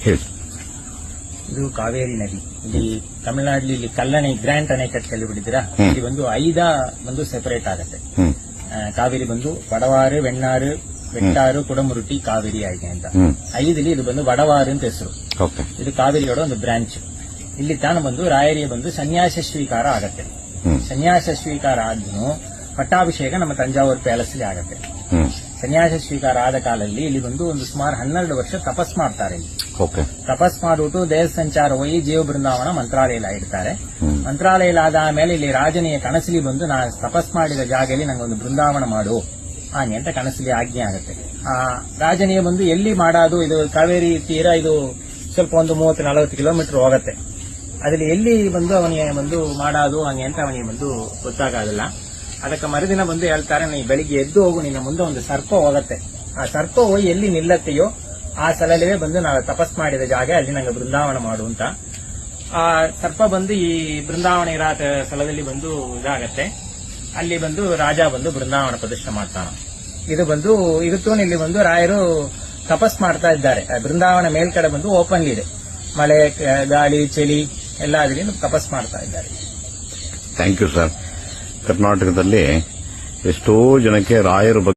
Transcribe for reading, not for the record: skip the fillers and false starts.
ಹೇಳಿ. ಇದು ಕಾವೇರಿ ನದಿ. ಇಲ್ಲಿ ತಮಿಳುನಾಡಲ್ಲಿ ಇಲ್ಲಿ ಕಲ್ಲಣೆ ಗ್ರ್ಯಾಂಟ್ ಅಣೆಕಟ್ಟು ಕೇಳಿಬಿಟ್ಟಿದ್ದೀರಾ? ಇಲ್ಲಿ ಒಂದು ಸೆಪರೇಟ್ ಆಗುತ್ತೆ. ಕಾವೇರಿ ಬಂದು ವಡವಾರು, ವೆಣ್ಣಾರು, ವೆಟ್ಟಾರು, ಕುಡಮುರುಟಿ, ಕಾವೇರಿ ಆಯ್ಕೆ ಅಂತ 5 ಇದು ಬಂದು ವಡವಾರು ಅಂತ ಹೆಸರು. ಇದು ಕಾವೇರಿಯೋட ಒಂದು ಬ್ರಾಂಚ್. ಇಲ್ಲಿ ತಾನು ಬಂದು ರಾಯರಿಗೆ ಬಂದು ಸನ್ಯಾಸ ಸ್ವೀಕಾರ ಆಗತ್ತೆ. ಸನ್ಯಾಸ ಸ್ವೀಕಾರ ಆದ್ರೂ ಪಟ್ಟಾಭಿಷೇಕ ನಮ್ಮ ತಂಜಾವೂರು ಪ್ಯಾಲೇಸ್ ಆಗತ್ತೆ. ಸನ್ಯಾಸ ಸ್ವೀಕಾರ ಆದ ಕಾಲದಲ್ಲಿ ಇಲ್ಲಿ ಬಂದು ಒಂದು ಸುಮಾರು 12 ವರ್ಷ ತಪಸ್ ಮಾಡ್ತಾರೆ. ತಪಸ್ ಮಾಡಿಬಿಟ್ಟು ದೇಶ ಸಂಚಾರ ಹೋಗಿ ಜೀವ ಬೃಂದಾವನ ಮಂತ್ರಾಲಯ ಇಡ್ತಾರೆ. ಮಂತ್ರಾಲಯ ಆದ ಆಮೇಲೆ ಇಲ್ಲಿ ರಾಜನಿಯ ಕನಸಲಿ ಬಂದು ನಾನು ತಪಸ್ ಮಾಡಿದ ಜಾಗದಲ್ಲಿ ನಂಗೊಂದು ಬೃಂದಾವನ ಮಾಡು ಹಾಗೆ ಅಂತ ಕನಸಲಿ ಆಜ್ಞೆ ಆಗುತ್ತೆ. ಆ ರಾಜನಿಗೆ ಬಂದು ಎಲ್ಲಿ ಮಾಡೋದು, ಇದು ಕಾವೇರಿ ತೀರ, ಇದು ಸ್ವಲ್ಪ ಒಂದು 30-40 ಕಿಲೋಮೀಟರ್ ಹೋಗತ್ತೆ. ಅದ್ರಲ್ಲಿ ಎಲ್ಲಿ ಬಂದು ಅವನಿಗೆ ಬಂದು ಮಾಡೋದು ಹಾಗೆ ಅಂತ ಅವನಿಗೆ ಬಂದು ಗೊತ್ತಾಗೋದಿಲ್ಲ. ಅದಕ್ಕೆ ಮರುದಿನ ಬಂದು ಹೇಳ್ತಾರೆ, ನೀ ಬೆಳಿಗ್ಗೆ ಎದ್ದು ಹೋಗು, ನಿನ್ನ ಮುಂದೆ ಒಂದು ಸರ್ಪ ಹೋಗತ್ತೆ. ಆ ಸರ್ಪ ಹೋಗಿ ಎಲ್ಲಿ ನಿಲ್ಲತ್ತೆಯೋ ಆ ಸ್ಥಳದಲ್ಲೇ ಬಂದು ನಾವು ತಪಸ್ ಮಾಡಿದ ಜಾಗ, ಅಲ್ಲಿ ನಂಗೆ ಬೃಂದಾವನ ಮಾಡು ಅಂತ. ಆ ಸರ್ಪ ಬಂದು ಈ ಬೃಂದಾವನ ಇರೋ ಸ್ಥಳದಲ್ಲಿ ಬಂದು ಇದಾಗತ್ತೆ. ಅಲ್ಲಿ ಬಂದು ರಾಜ ಬಂದು ಬೃಂದಾವನ ಪ್ರದರ್ಶನ ಮಾಡ್ತಾನೆ. ಇದು ಬಂದು ಇವತ್ತು ಇಲ್ಲಿ ಬಂದು ರಾಯರು ತಪಸ್ ಮಾಡ್ತಾ ಇದ್ದಾರೆ. ಬೃಂದಾವನ ಮೇಲ್ಕಡೆ ಬಂದು ಓಪನ್ ಇದೆ, ಮಳೆ ಗಾಳಿ ಚಳಿ ಎಲ್ಲ ಅದರಿಂದ ತಪಸ್ ಮಾಡ್ತಾ ಇದ್ದಾರೆ. Thank you sir. ಕರ್ನಾಟಕದಲ್ಲಿ ಎಷ್ಟೋ ಜನಕ್ಕೆ ರಾಯರ